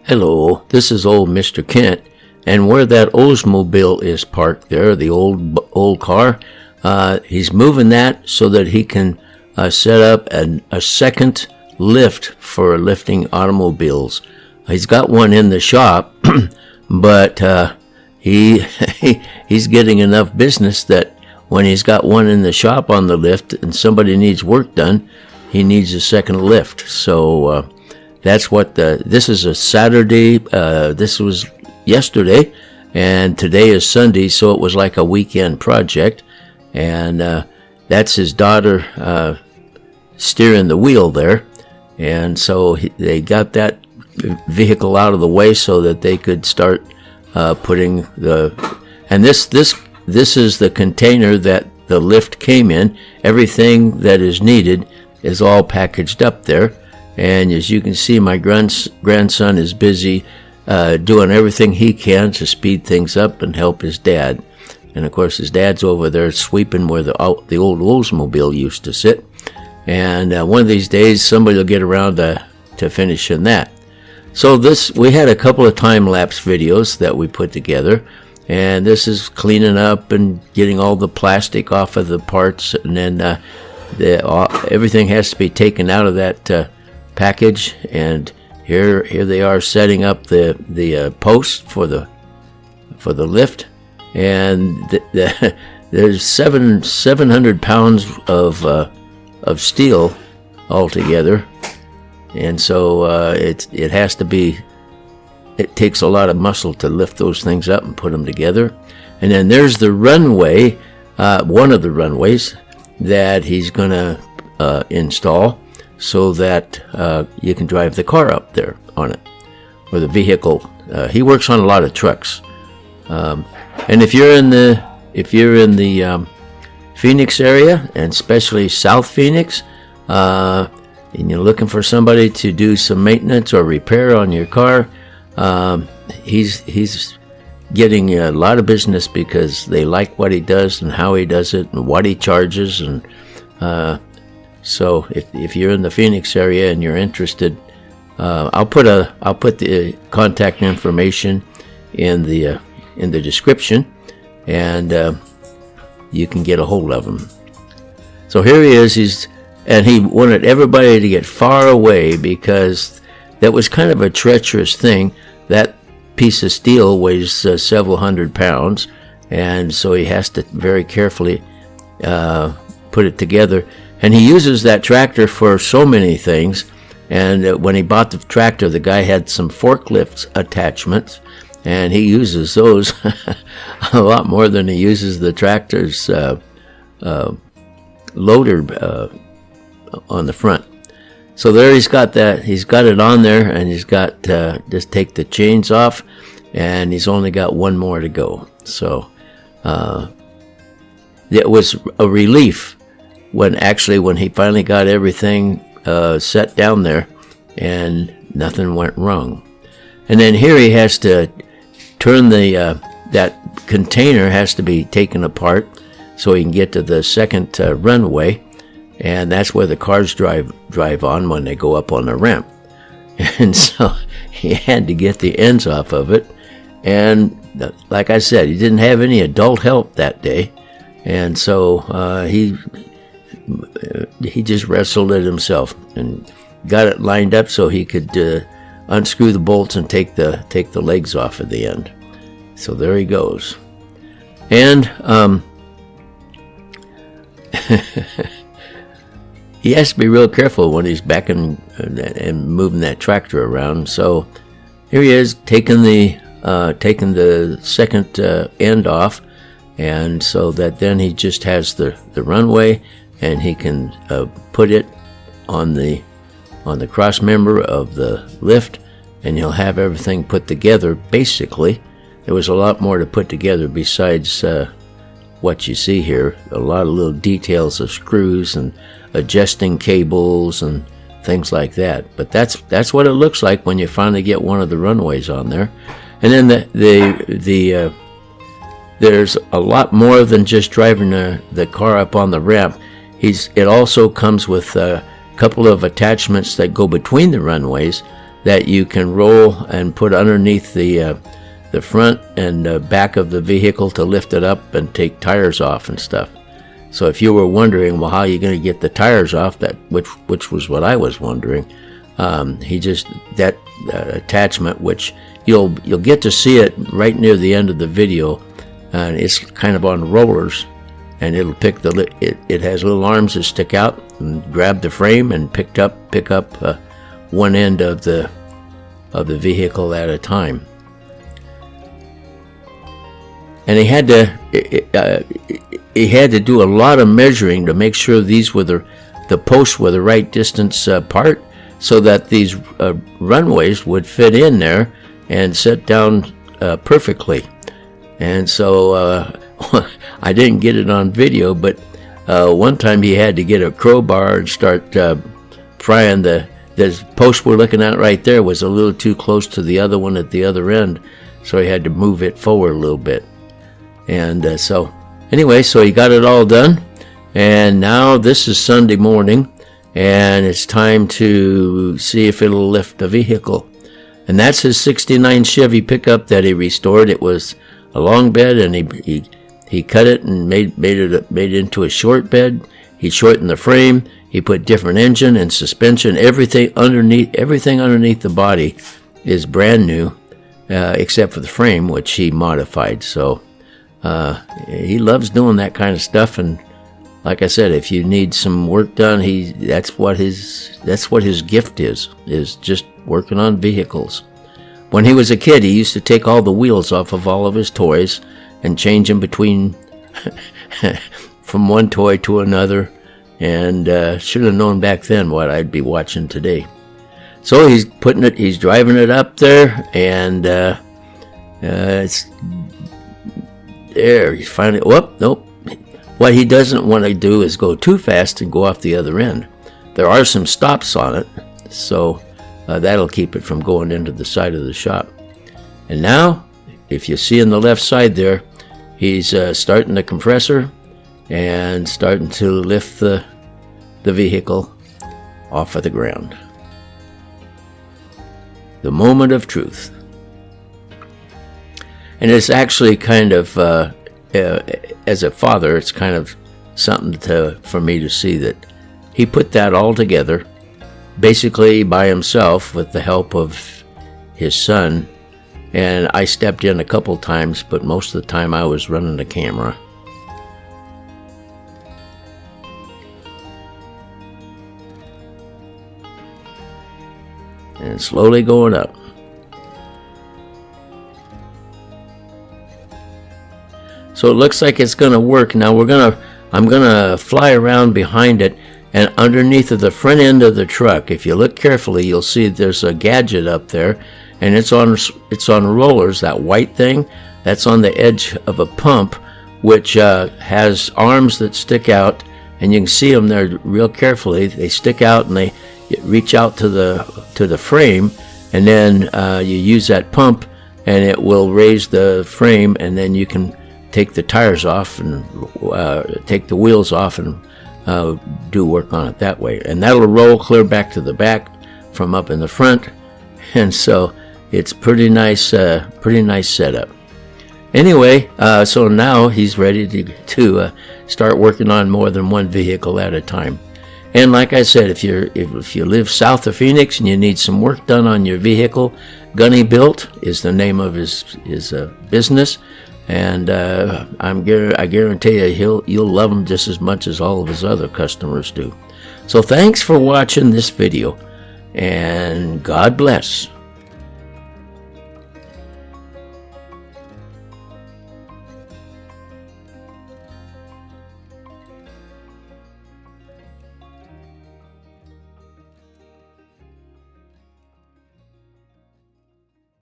Hello, this is old Mr. Kent, and where that Oldsmobile is parked there, the old car, he's moving that so that he can set up a second lift for lifting automobiles. He's got one in the shop, but he's getting enough business that when he's got one in the shop on the lift and somebody needs work done, he needs a second lift. So that's what this is a Saturday. This was yesterday, and today is Sunday, so it was like a weekend project. And that's his daughter steering the wheel there. And so they got that vehicle out of the way so that they could start putting and this is the container that the lift came in. Everything that is needed is all packaged up there. And as you can see, my grandson is busy doing everything he can to speed things up and help his dad. And of course, his dad's over there sweeping where the old Oldsmobile used to sit. And one of these days, somebody will get around to finishing that. So we had a couple of time-lapse videos that we put together. And this is cleaning up and getting all the plastic off of the parts. And then everything has to be taken out of that package. And here they are setting up the post for the lift. And there's 700 pounds of steel altogether, and so it has to be. It takes a lot of muscle to lift those things up and put them together. And then there's the runway, one of the runways that he's going to install so that you can drive the car up there on it, or the vehicle. He works on a lot of trucks. And if you're in the Phoenix area, and especially South Phoenix, and you're looking for somebody to do some maintenance or repair on your car, he's getting a lot of business because they like what he does and how he does it and what he charges. And so if you're in the Phoenix area and you're interested, I'll put the contact information in the description, and you can get a hold of him. So here he is. He wanted everybody to get far away because that was kind of a treacherous thing. That piece of steel weighs several hundred pounds, and so he has to very carefully put it together. And he uses that tractor for so many things. And when he bought the tractor, the guy had some forklift attachments, and he uses those a lot more than he uses the tractor's loader on the front. So there he's got that. He's got it on there, and he's got just take the chains off, and he's only got one more to go. So it was a relief when he finally got everything set down there, and nothing went wrong. And then here he has to turn that container has to be taken apart so he can get to the second runway, and that's where the cars drive on when they go up on the ramp. And so he had to get the ends off of it, and like I said, he didn't have any adult help that day, and so he just wrestled it himself and got it lined up so he could unscrew the bolts and take the legs off at the end. So there he goes. And he has to be real careful when he's backing and moving that tractor around. So here he is taking the second end off, and so that then he just has the runway, and he can put it on the cross member of the lift, and he'll have everything put together. Basically, there was a lot more to put together besides what you see here. A lot of little details of screws and adjusting cables and things like that. But that's what it looks like when you finally get one of the runways on there. And then there's a lot more than just driving the car up on the ramp. It also comes with a couple of attachments that go between the runways that you can roll and put underneath the front and back of the vehicle to lift it up and take tires off and stuff. So if you were wondering, well, how are you going to get the tires off, which was what I was wondering, that attachment, which you'll get to see it right near the end of the video, and it's kind of on rollers, and it'll pick it has little arms that stick out and grab the frame and pick up one end of the vehicle at a time. And he had to do a lot of measuring to make sure these were the posts were the right distance apart, so that these runways would fit in there and sit down perfectly. And so I didn't get it on video, but one time he had to get a crowbar and start prying the post we're looking at right there was a little too close to the other one at the other end, so he had to move it forward a little bit. And so anyway, so he got it all done, and now this is Sunday morning, and it's time to see if it'll lift the vehicle. And that's his 69 Chevy pickup that he restored. It was a long bed, and he cut it and made it into a short bed. He shortened the frame. He put different engine and suspension. Everything underneath the body is brand new, except for the frame, which he modified. So he loves doing that kind of stuff, and like I said, if you need some work done, that's what his gift is just working on vehicles. When he was a kid, he used to take all the wheels off of all of his toys and change them between from one toy to another, and should have known back then what I'd be watching today. So he's driving it up there, and it's there. He's finally, nope. What he doesn't want to do is go too fast and go off the other end. There are some stops on it, so that'll keep it from going into the side of the shop. And now, if you see on the left side there, he's starting the compressor and starting to lift the vehicle off of the ground. The moment of truth. And it's actually kind of, as a father, it's kind of something for me to see that he put that all together, basically by himself with the help of his son. And I stepped in a couple times, but most of the time I was running the camera. And slowly going up. So it looks like it's going to work. Now I'm going to fly around behind it, and underneath of the front end of the truck, if you look carefully, you'll see there's a gadget up there, and it's on rollers. That white thing, that's on the edge of a pump, which has arms that stick out, and you can see them there real carefully. They stick out and they reach out to the frame, and then you use that pump, and it will raise the frame, and then you can take the tires off and take the wheels off and do work on it that way. And that'll roll clear back to the back from up in the front. And so it's pretty nice setup. Anyway, so now he's ready to start working on more than one vehicle at a time. And like I said, if you live south of Phoenix and you need some work done on your vehicle, gunnibuilt is the name of his business. And I guarantee you you'll love him just as much as all of his other customers do. So thanks for watching this video, and God bless.